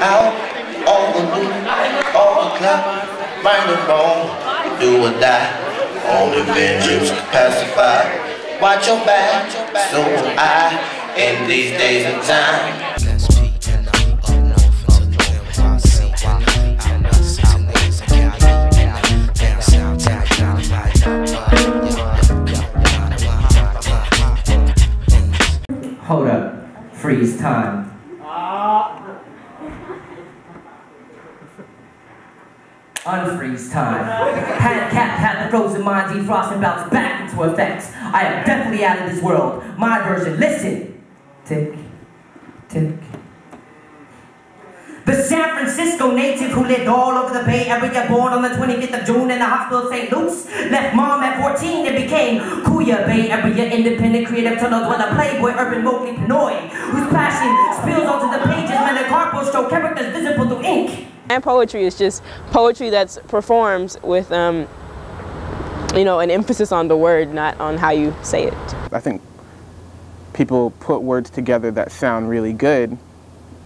out, all the loot, all the clap, right or wrong, do or die. Only vengeance can pacify. Watch your back, so will I, in these days of time. Hold up. Freeze time. Unfreeze time. Hand capped, had the frozen mind defrost and bounce back into effects. I am definitely out of this world. My version, listen. Tick, tick. The San Francisco native who lived all over the Bay Area, born on the 25th of June in the hospital of St. Luke's, left mom at 14 and became Kuya Bay Area independent creative tunnel with a playboy urban Mowgli Pinoy, whose passion spills onto the pages when the cardboard show characters visible through ink. And poetry is just poetry that's performed with, you know, an emphasis on the word, not on how you say it. I think people put words together that sound really good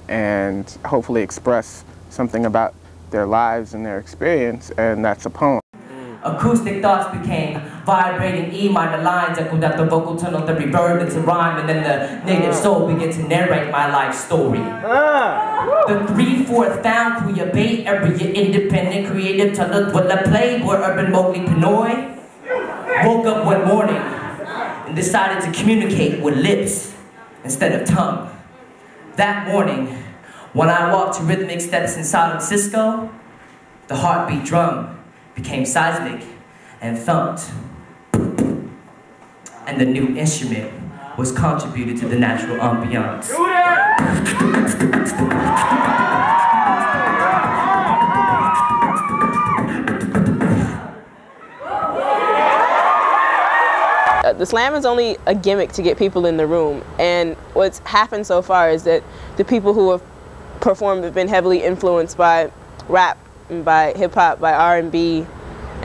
and hopefully express something about their lives and their experience, and that's a poem. Acoustic thoughts became vibrating E minor lines echoed out the vocal tunnel that reverb into rhyme, and then the native soul began to narrate my life story. The 3/4 found Kuya Bay Area independent creative tunnel with a playboy urban Mowgli Pinoy. Woke up one morning and decided to communicate with lips instead of tongue. That morning, when I walked to rhythmic steps in San Francisco, the heartbeat drum became seismic and thumped. And the new instrument was contributed to the natural ambiance. The slam is only a gimmick to get people in the room, and what's happened so far is that the people who have performed have been heavily influenced by rap, by hip-hop, by R&B,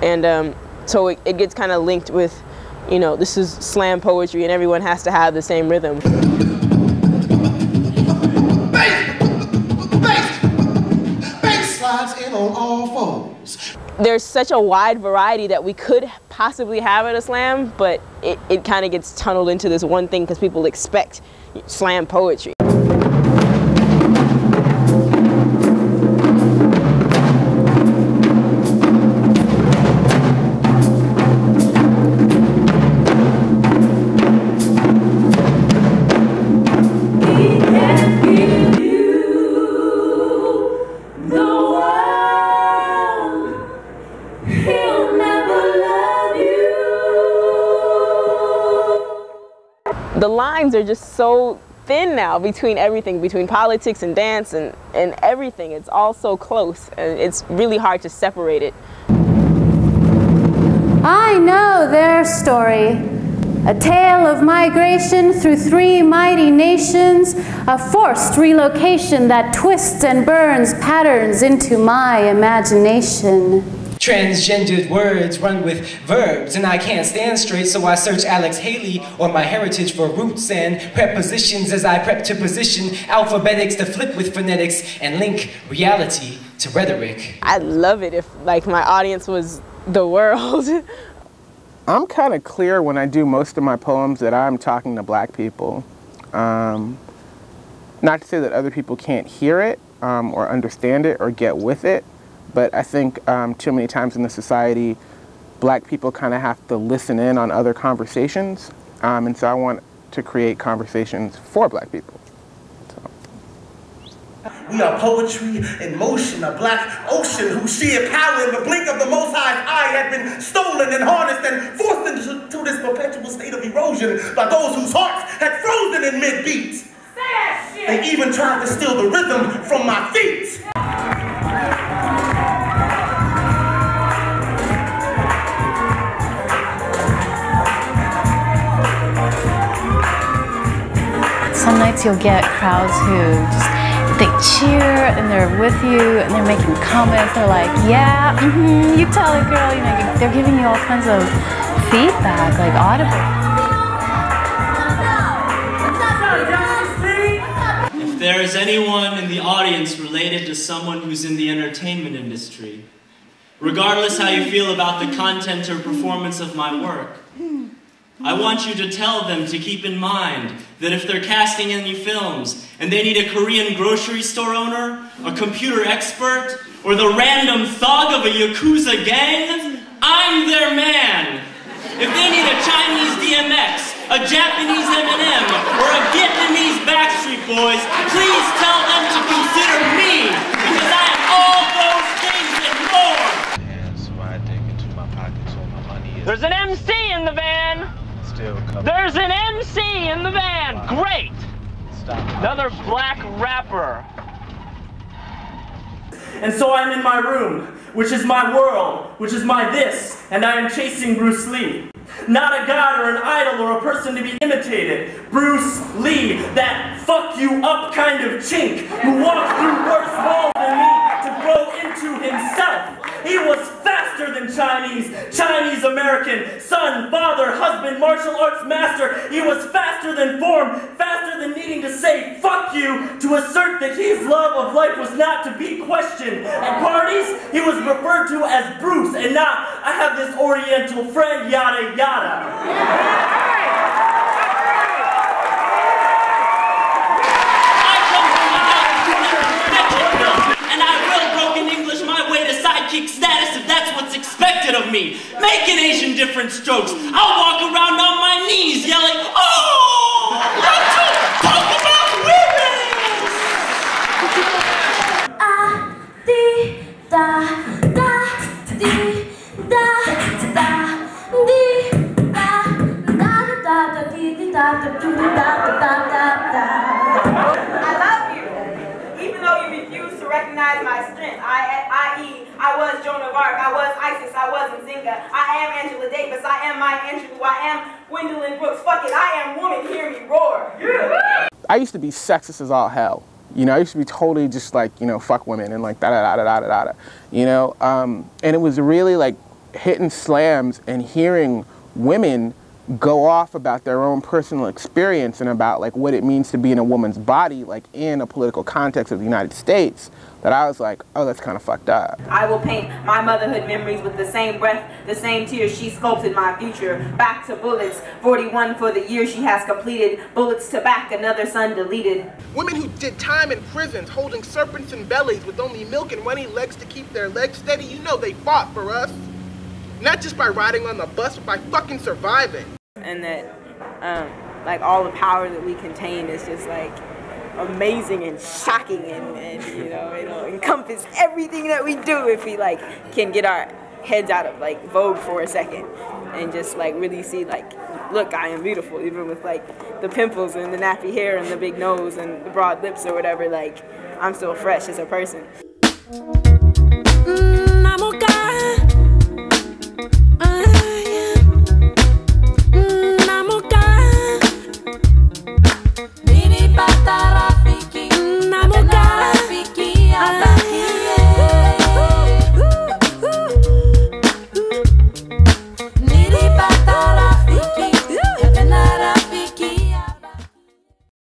and so it gets kind of linked with, you know, this is slam poetry and everyone has to have the same rhythm. Bass slides in on all fours. There's such a wide variety that we could possibly have at a slam, but it kind of gets tunneled into this one thing because people expect slam poetry. The lines are just so thin now between everything, between politics and dance and everything. It's all so close, and it's really hard to separate it. I know their story, a tale of migration through 3 mighty nations, a forced relocation that twists and burns patterns into my imagination. Transgendered words run with verbs, and I can't stand straight, so I search Alex Haley or my heritage for roots and prepositions as I prep to position alphabetics to flip with phonetics and link reality to rhetoric. I'd love it if, like, my audience was the world. I'm kind of clear when I do most of my poems that I'm talking to black people. Not to say that other people can't hear it or understand it or get with it, but I think too many times in the society, black people kind of have to listen in on other conversations, and so I want to create conversations for black people. We are poetry in motion, a black ocean whose sheer power in the blink of the Most High's eye had been stolen and harnessed and forced into this perpetual state of erosion by those whose hearts had frozen in mid-beat. They even tried to steal the rhythm from my feet. Some nights you'll get crowds who just, they cheer and they're with you and they're making comments. They're like, yeah, you tell it, girl. You know, they're giving you all kinds of feedback, like audible. If there is anyone in the audience related to someone who's in the entertainment industry, regardless how you feel about the content or performance of my work, I want you to tell them to keep in mind that if they're casting any films and they need a Korean grocery store owner, a computer expert, or the random thug of a Yakuza gang, I'm their man. If they need a Chinese DMX, a Japanese Eminem, or a Vietnamese Backstreet Boys, please tell them to consider me, because I am all those things and more. There's an MC in the van. There's an MC in the van. Great. Another black rapper. And so I'm in my room, which is my world, which is my this, and I am chasing Bruce Lee. Not a god or an idol or a person to be imitated. Bruce Lee, that fuck you up kind of chink who walked through worse walls than me to grow into himself. He was faster than Chinese American, son, father, husband, martial arts master. He was faster than form, faster than needing to say fuck you to assert that his love of life was not to be questioned. At parties, he was referred to as Bruce and not, I have this oriental friend, yada yada. Sidekick status if that's what's expected of me. Making Asian different strokes. I'll walk around on my knees yelling, oh! Let's talk about women! I love you. Even though you refuse to recognize my strength, I was Joan of Arc, I was Isis, I was Nzinga, I am Angela Davis, I am Maya Angelou, I am Gwendolyn Brooks, fuck it, I am woman, hear me roar. Yeah. I used to be sexist as all hell. You know, I used to be totally just like, you know, fuck women and like da-da-da-da-da-da-da, you know? And it was really like hitting slams and hearing women go off about their own personal experience and about like what it means to be in a woman's body, like in a political context of the United States, that I was like, oh, that's kind of fucked up. I will paint my motherhood memories with the same breath, the same tears she sculpted my future. Back to bullets, 41 for the year she has completed. Bullets to back, another son deleted. Women who did time in prisons, holding serpents in bellies with only milk and runny legs to keep their legs steady, you know they fought for us. Not just by riding on the bus, but by fucking surviving. And that, like, all the power that we contain is just, like, amazing and shocking and you know, it'll encompass everything that we do if we, like, can get our heads out of, like, Vogue for a second and just, like, really see, like, look, I am beautiful, even with, like, the pimples and the nappy hair and the big nose and the broad lips or whatever, like, I'm still fresh as a person. I'm okay.